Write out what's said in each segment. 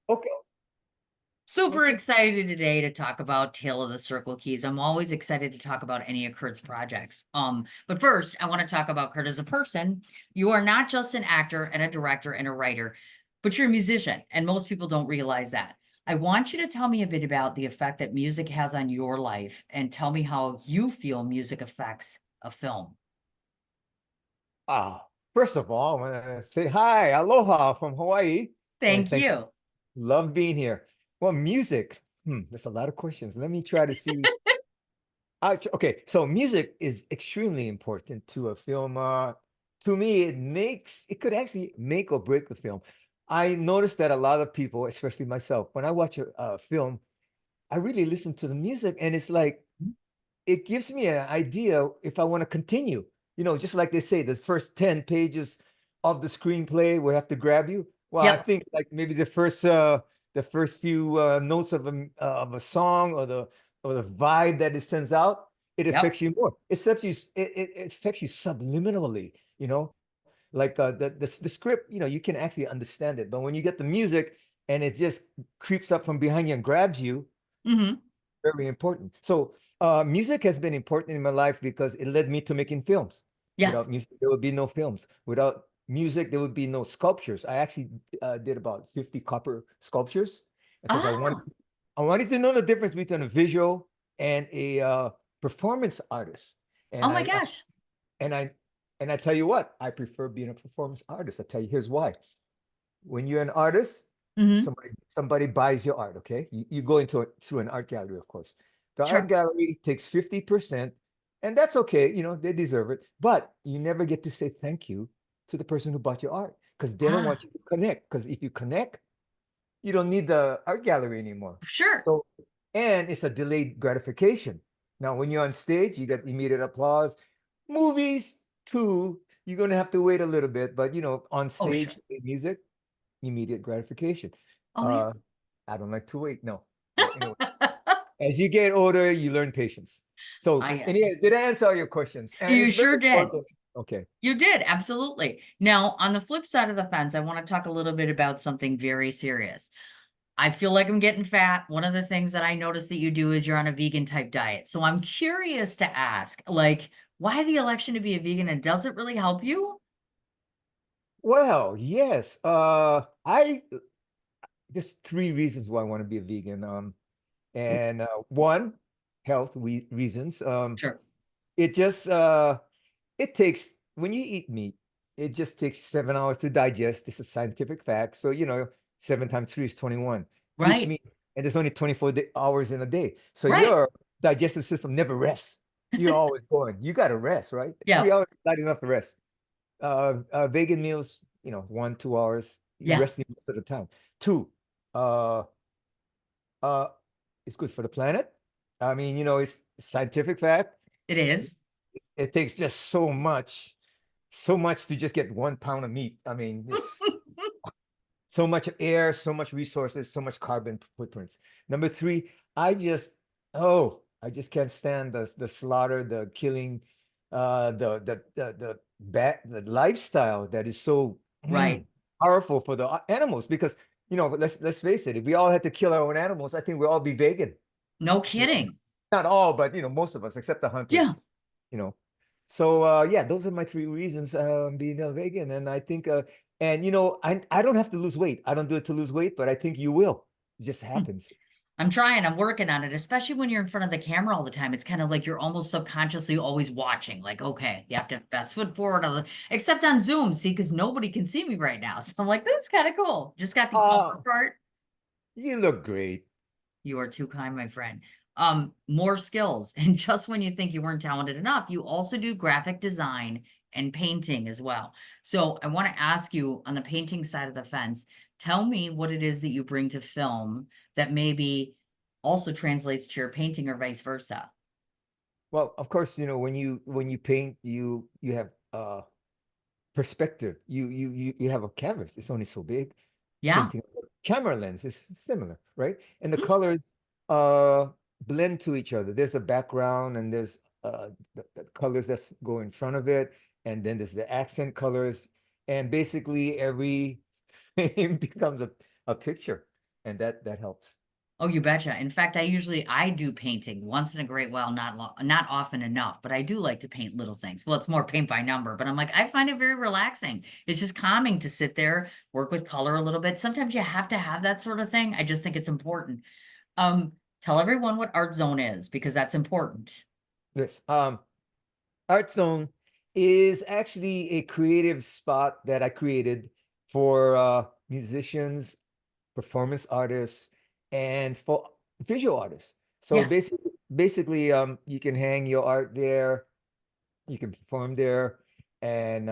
Okay. Super Okay. excited today to talk about Tale of the Circle Keys. I'm always excited to talk about any of Kurt's projects. But first, I want to talk about Kurt as a person. You are not just an actor and a director and a writer, but you're a musician, and most people don't realize that. I want you to tell me a bit about the effect that music has on your life and tell me how you feel music affects a film. First of all, I want to say hi, aloha from Hawaii, and Thank thank you. you. Love being here. Well, music. There's a lot of questions. Let me try to see. Okay, so music is extremely important to a film. To me, it could actually make or break the film. I noticed that a lot of people, especially myself, when I watch a film, I really listen to the music, and it's like it gives me an idea if I want to continue. Just like they say, the first 10 pages of the screenplay will have to grab you. Well, I Yep. think like maybe the first few notes of a song or the vibe that it sends out, it Yep. affects you more. It affects you subliminally, you know, like the script, you can actually understand it. But when you get the music and it just creeps up from behind you and grabs you, Hmm. very important. So music has been important in my life because it led me to making films. Without Yes. music, there would be no films. Without music, there would be no sculptures. I actually did about 50 copper sculptures because I wanted Ah, I wanted to know the difference between a visual and a performance artist. And oh my I gosh. and I and I tell you what, I prefer being a performance artist. I tell you, here's why. When you're an artist, Hmm. somebody buys your art, okay? You go through an art gallery, of course. The art Sure. gallery takes 50%, and that's okay, they deserve it. But you never get to say thank you to the person who bought your art because they don't want Ah, you to connect. Because if you connect, you don't need the art gallery anymore. sure. So, and it's a delayed gratification. Now, when you're on stage, you get immediate applause. Movies, too, you're going to have to wait a little bit, but on Oh, sure. stage, in music, immediate gratification. Oh, yeah. Uh, I don't like to wait. No. But anyway, as you get older, you learn patience. Ah, So, anyway, yes. did I answer all your questions? And You it's very sure did. important. Okay. You did, absolutely. Now, on the flip side of the fence, I want to talk a little bit about something very serious. I feel like I'm getting fat. One of the things that I noticed that you do is you're on a vegan type diet. So I'm curious to ask, like, why the election to be a vegan and does it really help you? Well, yes. There's three reasons why I want to be a vegan. And one, health reasons. Sure. It just it takes when you eat meat, it just takes 7 hours to digest. This is scientific fact. So 7 times 3 is 21, which Right. means and there's only 24 hours in a day. So Right. your digestive system never rests. You're always going. You got to rest, right? Yeah. 3 hours is not enough to rest. Vegan meals, 1, 2 hours, you're Yeah. resting most of the time. Two, uh, uh, it's good for the planet. I mean, it's scientific fact. It is. It takes just so much to just get 1 pound of meat. I mean, it's so much air, so much resources, so much carbon footprints. Number three, I just can't stand the slaughter, the killing, the lifestyle that is so Right. powerful for the animals. Because let's face it, if we all had to kill our own animals, I think we'd all be vegan. No You know, kidding. not all, but most of us, except the Yeah. hunters. You know, so yeah, those are my three reasons being a vegan, and I think and I don't have to lose weight. I don't do it to lose weight, but I think you will. It just happens. I'm trying, I'm working on it, especially when you're in front of the camera all the time. It's kind of like you're almost subconsciously always watching, like, okay, you have to have best foot forward, except on Zoom, see, because nobody can see me right now. So I'm like, this is kind of cool. Just got the upper Oh, part. you look great. You are too kind, my friend. More skills. And just when you think you weren't talented enough, you also do graphic design and painting as well. So I want to ask you on the painting side of the fence, tell me what it is that you bring to film that maybe also translates to your painting or vice versa. Well, of course, when you paint, you have perspective. You have a canvas. It's only so big. Same Yeah. thing. Camera lens is similar, right? And the Mm. colors uh blend to each other. There's a background and there's the colors that's go in front of it, and then there's the accent colors, and basically every frame becomes a picture. and that helps. Oh, you betcha. In fact, I do painting once in a great while, not often enough, but I do like to paint little things. Well, it's more paint by number, but I'm like, I find it very relaxing. It's just calming to sit there, work with color a little bit. Sometimes you have to have that sort of thing. I just think it's important. Tell everyone what Art Zone is because that's important. Yes. Art Zone is actually a creative spot that I created for musicians, performance artists, and for visual artists. So Yes. basically, you can hang your art there, you can perform there, and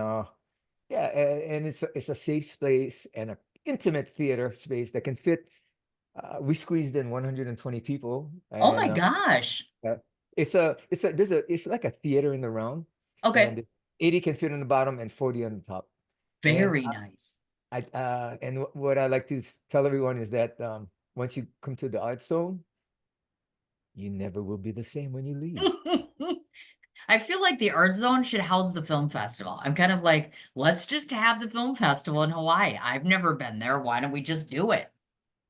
yeah, and it's a safe space and an intimate theater space that can fit. We squeezed in 120 people, Oh my and gosh. uh, it's like a theater in the round, Okay. and 80 can fit on the bottom and 40 on the top. And Very nice. what I like to tell everyone is that once you come to the art zone, you never will be the same when you leave. I feel like the Art Zone should house the film festival. I'm kind of like, let's just have the film festival in Hawaii. I've never been there. Why don't we just do it?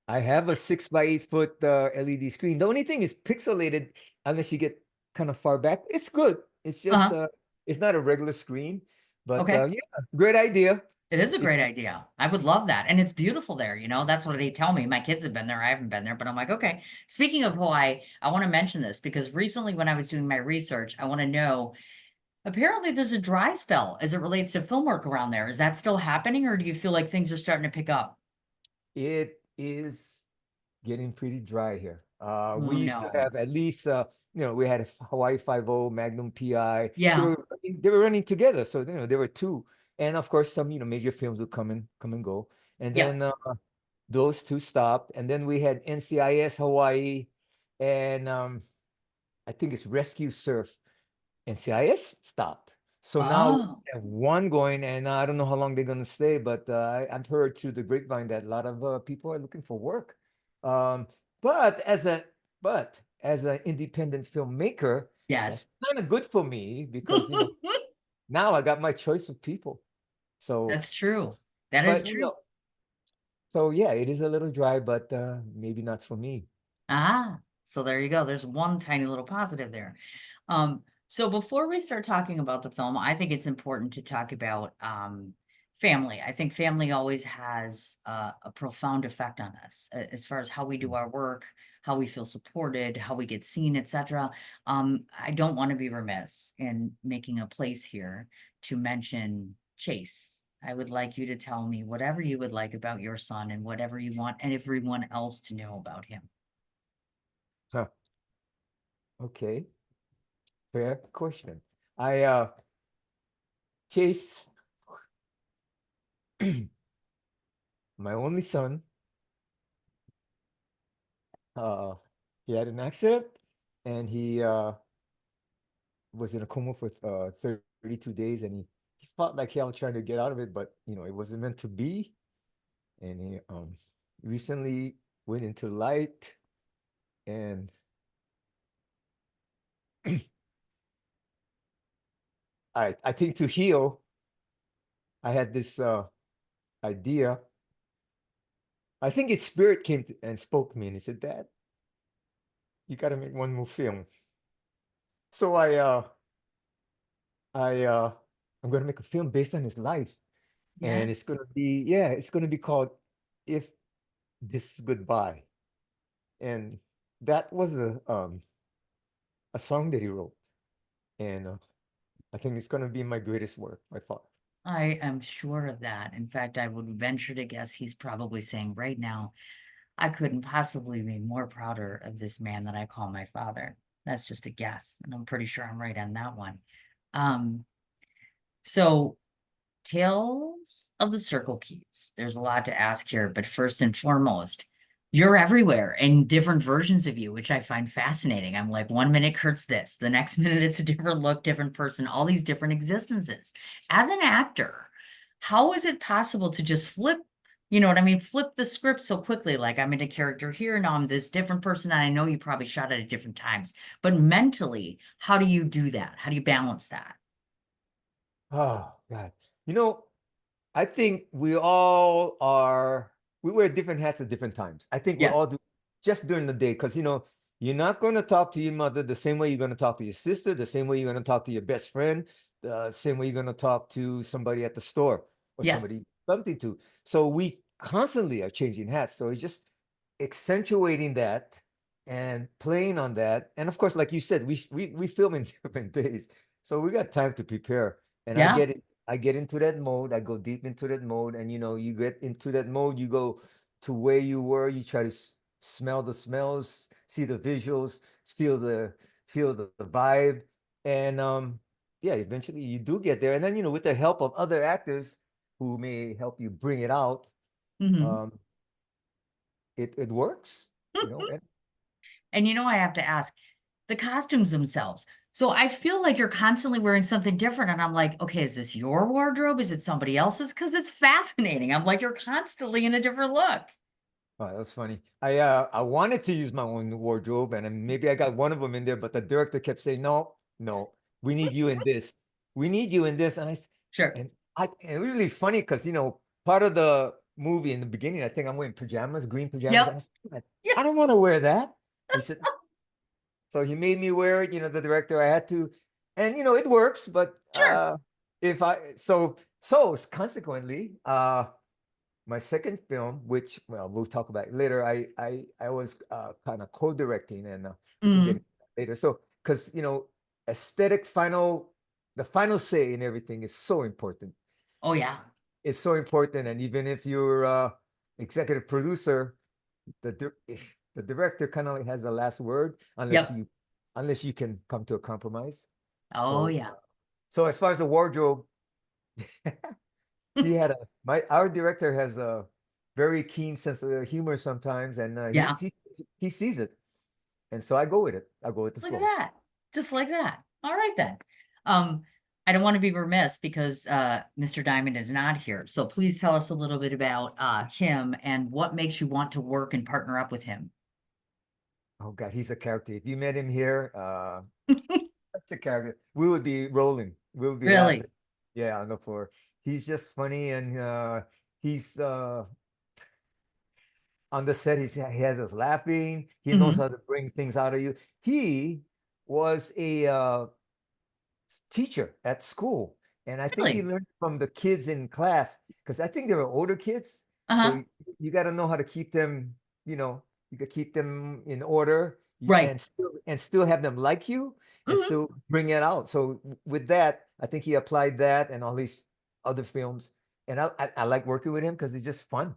I have a 6 by 8 foot LED screen. The only thing is pixelated unless you get kind of far back. It's good. It's just Uh-huh. it's not a regular screen, but Okay. yeah, great idea. It is a If great idea. I would love that. And it's beautiful there, you know. That's what they tell me. My kids have been there. I haven't been there, but I'm like, okay. Speaking of Hawaii, I want to mention this because recently when I was doing my research, I want to know, apparently there's a dry spell as it relates to film work around there. Is that still happening or do you feel like things are starting to pick up? it is getting pretty dry here. We Oh used to no. have at least we had Hawaii 5-0, Magnum PI. Yeah. They were running together, so there were two, and of course some major films would come and go, and Yep. then those two stopped, and then we had NCIS Hawaii, and I think it's Rescue Surf. NCIS stopped. So now we Oh, have one going, and I don't know how long they're going to stay, but I've heard through the grapevine that a lot of people are looking for work. Um, but as an independent filmmaker, yes. that's kind of good for me because now I got my choice of people. So, That's true. That is but true. so yeah, it is a little dry, but maybe not for me. Ah, so there you go. There's one tiny little positive there. So before we start talking about the film, I think it's important to talk about family. I think family always has a profound effect on us as far as how we do our work, how we feel supported, how we get seen, etc. I don't want to be remiss in making a place here to mention Chase. I would like you to tell me whatever you would like about your son and whatever you want and everyone else to know about him. Huh. Okay, fair question. I Chase, my only son. Uh, he had an accident, and he was in a coma for 32 days, and he felt like hell trying to get out of it, but it wasn't meant to be. And he recently went into light, and I think to heal, I had this idea. I think his spirit came and spoke to me, and he said, "Dad, you got to make one more film." So I'm going to make a film based on his life, and it's Yes. going to be, yeah, it's going to be called If This Is Goodbye. And that was a song that he wrote, and I think it's going to be my greatest work by far. I am sure of that. In fact, I would venture to guess he's probably saying right now, I couldn't possibly be more prouder of this man that I call my father. That's just a guess, and I'm pretty sure I'm right on that one. Um, so Tales of the Circle Keys. There's a lot to ask here, but first and foremost, you're everywhere and different versions of you, which I find fascinating. I'm like, 1 minute Kurt's this, the next minute it's a different look, different person, all these different existences. As an actor, how is it possible to just flip, you know what I mean? Flip the script so quickly. Like I'm in a character here, now I'm this different person. And I know you probably shot it at different times, but mentally, how do you do that? How do you balance that? Oh God. You know, I think we all are we wear different hats at different times. I think we Yes. all do just during the day because you're not going to talk to your mother the same way you're going to talk to your sister, the same way you're going to talk to your best friend, the same way you're going to talk to somebody at the store or Yes. somebody something to. So we constantly are changing hats. So it's just accentuating that and playing on that. And of course, like you said, we film in different days, so we got time to prepare. And Yeah. I get into that mode. I go deep into that mode, and you get into that mode. You go to where you were. You try to smell the smells, see the visuals, feel the vibe, and yeah, eventually you do get there. And then with the help of other actors who may help you bring it out, Mhm. um, it works. And And I have to ask, the costumes themselves. So I feel like you're constantly wearing something different. And I'm like, okay, is this your wardrobe? Is it somebody else's? Because it's fascinating. I'm like, you're constantly in a different look. oh, that was funny. I wanted to use my own wardrobe, and then maybe I got one of them in there, but the director kept saying, "No, no, we need you in this. We need you in this." Sure. And it was really funny because part of the movie in the beginning, I think I'm wearing pajamas, green pajamas. Yep. I don't Yes. want to wear that. He said, so he made me wear it. The director, I had to, and it works. But Sure. if I consequently, my second film, which we'll talk about later, I was kind of co-directing, and we can get Mhm. into that later. So because aesthetic the final say in everything is so important. Oh, yeah. It's so important, and even if you're executive producer, the director kind of has the last word Yep. unless you can come to a compromise. Oh, So yeah. so as far as the wardrobe, he had our director has a very keen sense of humor sometimes, and Yeah. he sees it, and so I go with it. I go with the Look at flow. that. Just like that. All right then. Um, I don't want to be remiss because Mr. Diamond is not here. So please tell us a little bit about him and what makes you want to work and partner up with him. Oh God, he's a character. If you met him here, such a character. We would be rolling. We would be Really? laughing. Yeah, on the floor. He's just funny, and he's on the set. He has us laughing. He knows Mhm. how to bring things out of you. He was a teacher at school, and I think he Really? learned from the kids in class because I think they were older kids. So Uh-huh. you got to know how to keep them. You could keep them in order, Right. and still have them like you, and Mhm. still bring it out. So with that, I think he applied that and all these other films, and I like working with him because it's just fun.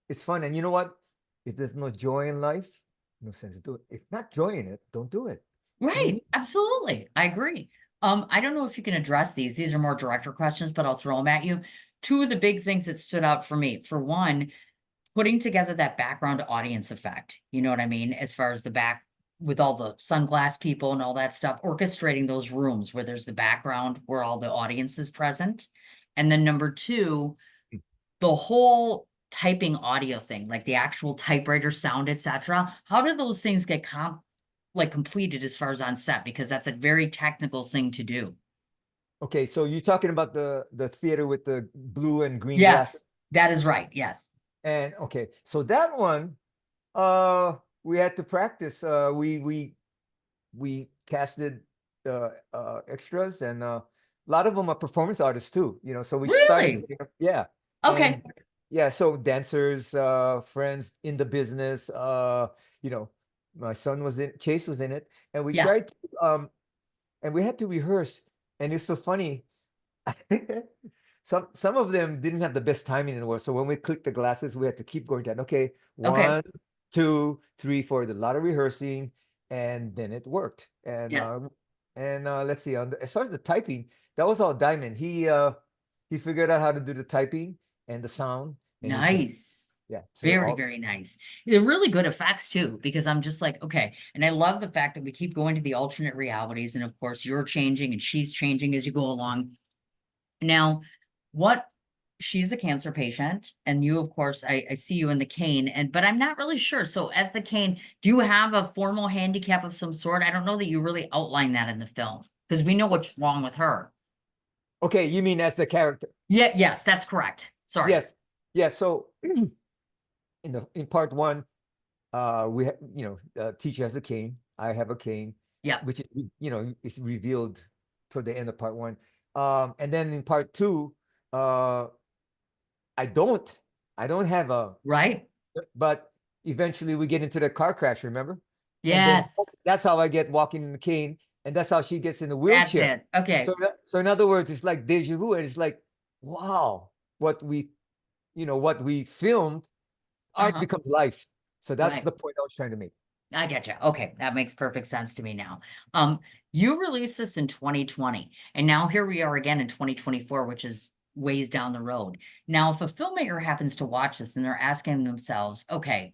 It's fun, and you know what? If there's no joy in life, no sense to do it. If not joy in it, don't do it. You don't Right. need. Absolutely. I agree. I don't know if you can address these. These are more director questions, but I'll throw them at you. Two of the big things that stood out for me. For one, putting together that background audience effect. You know what I mean? As far as the back with all the sunglass people and all that stuff, orchestrating those rooms where there's the background where all the audience is present. And then number two, the whole typing audio thing, like the actual typewriter sound, etc. How do those things get completed as far as on set? Because that's a very technical thing to do. Okay, so you're talking about the theater with the blue and green glass. Yes, that is right. Yes. And okay, so that one, we had to practice. We casted extras, and a lot of them are performance artists too. So we started, Really? yeah, Okay. and yeah, so dancers, friends in the business. You know, my son Chase was in it, and we Yeah. tried to, and we had to rehearse, and it's so funny. Some of them didn't have the best timing in the world. So when we clicked the glasses, we had to keep going down. Okay, Okay. 1, 2, 3, 4. A lot of rehearsing, and then it worked. And Yes. let's see. As far as the typing, that was all Diamond. He figured out how to do the typing and the sound, and he did it. Nice. Yeah. So Very, all very nice. They're really good effects too, because I'm just like, okay. And I love the fact that we keep going to the alternate realities. And of course, you're changing and she's changing as you go along. Now, what she's a cancer patient, and you, of course, I see you in the cane, but I'm not really sure. So at the cane, do you have a formal handicap of some sort? I don't know that you really outline that in the film because we know what's wrong with her. okay. You mean as the character? Yeah, yes, that's correct. Sorry. Yes. Yeah. So in part one, teacher has a cane. I have a cane, Yeah. which is, is revealed toward the end of part one. And then in part two, uh, I don't, I don't have a, Right. but eventually we get into the car crash, remember? And then Yes. that's how I get walking in the cane, and that's how she gets in the That's wheelchair. it. Okay. So in other words, it's like deja vu, and it's like, wow, what we filmed, art Uh-huh. becomes life. So that's Right. the point I was trying to make. I get you. Okay, that makes perfect sense to me now. You released this in 2020, and now here we are again in 2024, which is ways down the road. Now, if a filmmaker happens to watch this and they're asking themselves, okay,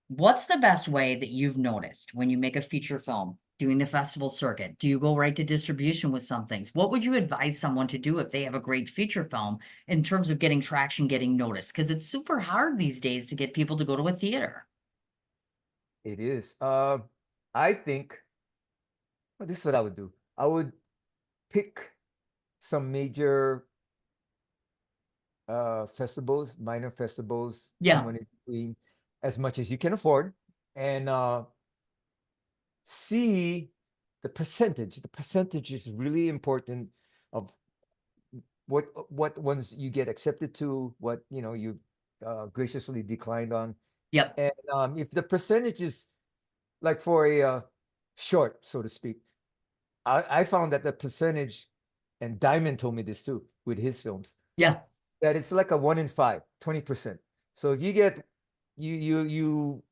what's the best way that you've noticed when you make a feature film doing the festival circuit? Do you go right to distribution with some things? What would you advise someone to do if they have a great feature film in terms of getting traction, getting noticed? Because it's super hard these days to get people to go to a theater. It is. I think, well, this is what I would do. I would pick some major festivals, minor festivals, Yeah. someone in between, as much as you can afford, and see the percentage. The percentage is really important of what ones you get accepted to, what you graciously declined on. Yep. And if the percentage is like for a short, so to speak, I found that the percentage, and Diamond told me this too with his films, Yeah. that it's like a 1 in 5, 20%. So if you get you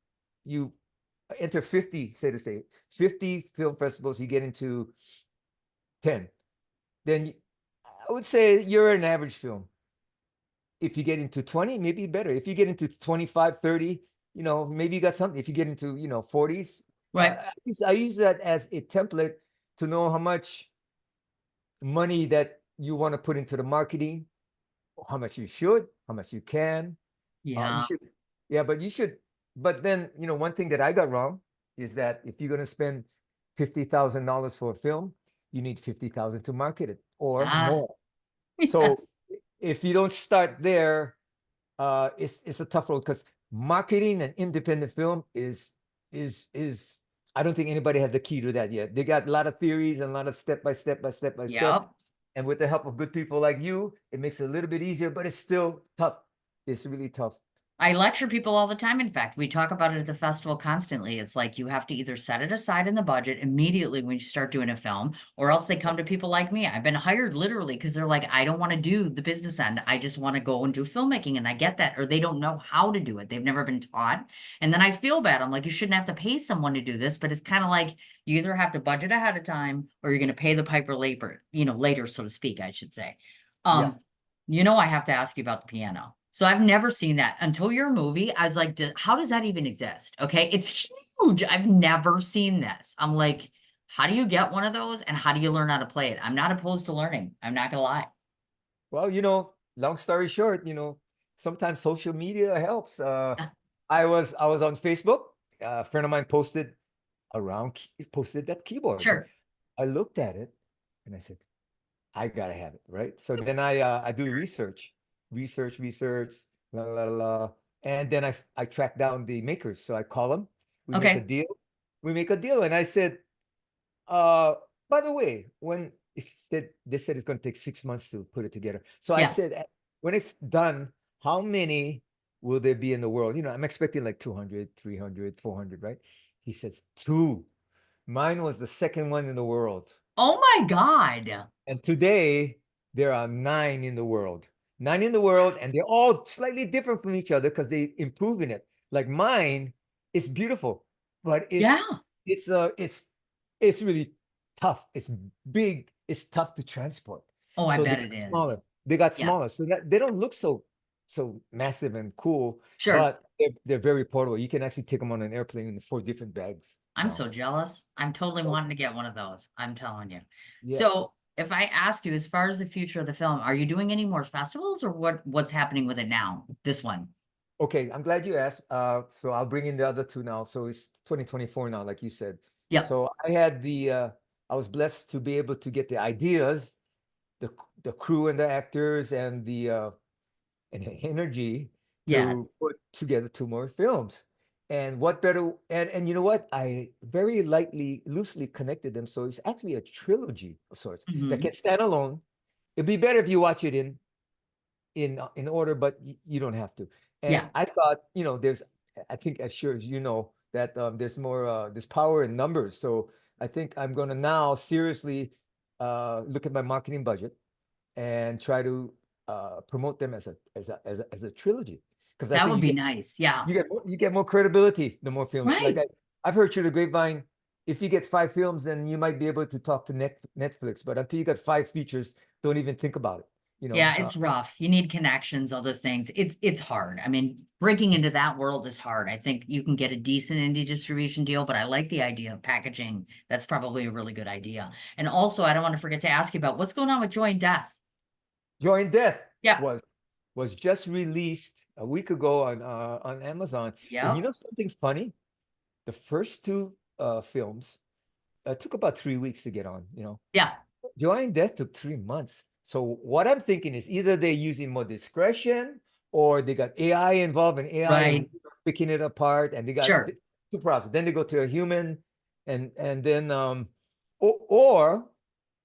enter 50, say 50 film festivals, you get into 10, then I would say you're an average film. If you get into 20, maybe better. If you get into 25, 30, maybe you got something. If you get into 40s, Right. I use that as a template to know how much money that you want to put into the marketing, how much you should, how much you can. You Yeah. should, yeah, but you should. But then, one thing that I got wrong is that if you're going to spend $50,000 for a film, you need 50,000 to market it or Ah, more. So yes. if you don't start there, it's a tough road, because marketing an independent film is I don't think anybody has the key to that yet. They got a lot of theories and a lot of step by step by step by step. Yep. And with the help of good people like you, it makes it a little bit easier, but it's still tough. It's really tough. I lecture people all the time. In fact, we talk about it at the festival constantly. It's like you have to either set it aside in the budget immediately when you start doing a film, or else they come to people like me. I've been hired literally because they're like, I don't want to do the business end. I just want to go and do filmmaking. And I get that. Or they don't know how to do it. They've never been taught. And then I feel bad. I'm like, you shouldn't have to pay someone to do this, but it's kind of like you either have to budget ahead of time or you're going to pay the piper later, so to speak, I should say. Yes. Um, I have to ask you about the piano. So I've never seen that until your movie. I was like, how does that even exist? Okay. It's huge. I've never seen this. I'm like, how do you get one of those? And how do you learn how to play it? I'm not opposed to learning. I'm not gonna lie. Well, long story short, sometimes social media helps. I was on Facebook. A friend of mine posted that keyboard. Sure. I looked at it and I said, I gotta have it, right? So then I do research, la la la, and then I track down the makers. So I call them. We make a Okay. deal. And I said, by the way, when they said it's going to take 6 months to put it together. So I Yeah. said, when it's done, how many will there be in the world? I'm expecting like 200, 300, 400, right? He says two. Mine was the second one in the world. Oh my God. And today there are 9 in the world. 9 in the world, and they're all slightly different from each other because they improving it. Like mine is beautiful, but Yeah. it's really tough. It's big. It's tough to transport. Oh, I So they bet it got is. smaller. They got Yeah. smaller, so that they don't look so massive and cool, Sure. but they're very portable. You can actually take them on an airplane in 4 different bags I'm now. so jealous. I'm totally So wanting to get one of those. I'm telling you. yeah. So if I ask you, as far as the future of the film, are you doing any more festivals or what's happening with it now? This one. Okay, I'm glad you asked. So I'll bring in the other two now. So it's 2024 now, like you said. Yep. So I was blessed to be able to get the ideas, the crew and the actors and the energy Yeah. to put together 2 more films. And what better and you know what? I very loosely connected them, so it's actually a trilogy of sorts that Mhm. can stand alone. It'd be better if you watch it in order, but you don't have to. And Yeah. I thought, there's I think as sure as you know that there's power in numbers. So I think I'm gonna now seriously look at my marketing budget and try to promote them as a trilogy. Because I That think would be nice. Yeah. you get more credibility the more films. Like Right. I've heard through the grapevine, if you get 5 films, then you might be able to talk to Netflix. But until you got 5 features, don't even think about it. Yeah, it's rough. You need connections, other things. It's hard. I mean, breaking into that world is hard. I think you can get a decent indie distribution deal, but I like the idea of packaging. That's probably a really good idea. And also, I don't want to forget to ask you about what's going on with Joy and Death. Joy and Death Yeah. was just released a week ago on Amazon. And you Yep. know something funny? The first 2 films took about 3 weeks to get on. Yeah. Joy and Death took 3 months. So what I'm thinking is either they're using more discretion or they got AI involved and AI is Right. picking it apart and they got Sure. 2 process. Then they go to a human and then or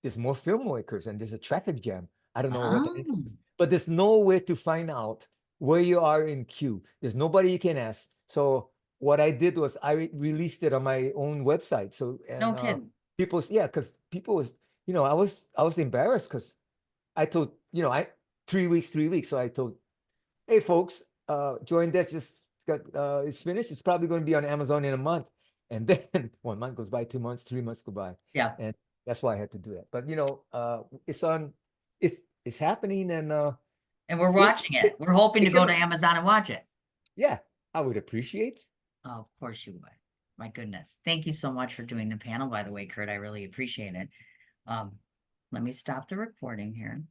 there's more filmmakers and there's a traffic jam. I don't know what the answer Oh, is, but there's no way to find out where you are in queue. There's nobody you can ask. So what I did was I released it on my own website. So no and kidding. because people was I was embarrassed because I told I 3 weeks, 3 weeks. So I told, hey folks, Joy and Death just got it's finished. It's probably going to be on Amazon in a month. And then 1 month goes by, 2 months, 3 months go by. Yeah. And that's why I had to do that. But it's on it's happening and And we're it, watching it. it, We're hoping to it go can to Amazon and watch it. yeah, I would appreciate. Oh, of course you would. My goodness. Thank you so much for doing the panel, by the way, Kurt. I really appreciate it. Um, let me stop the recording here.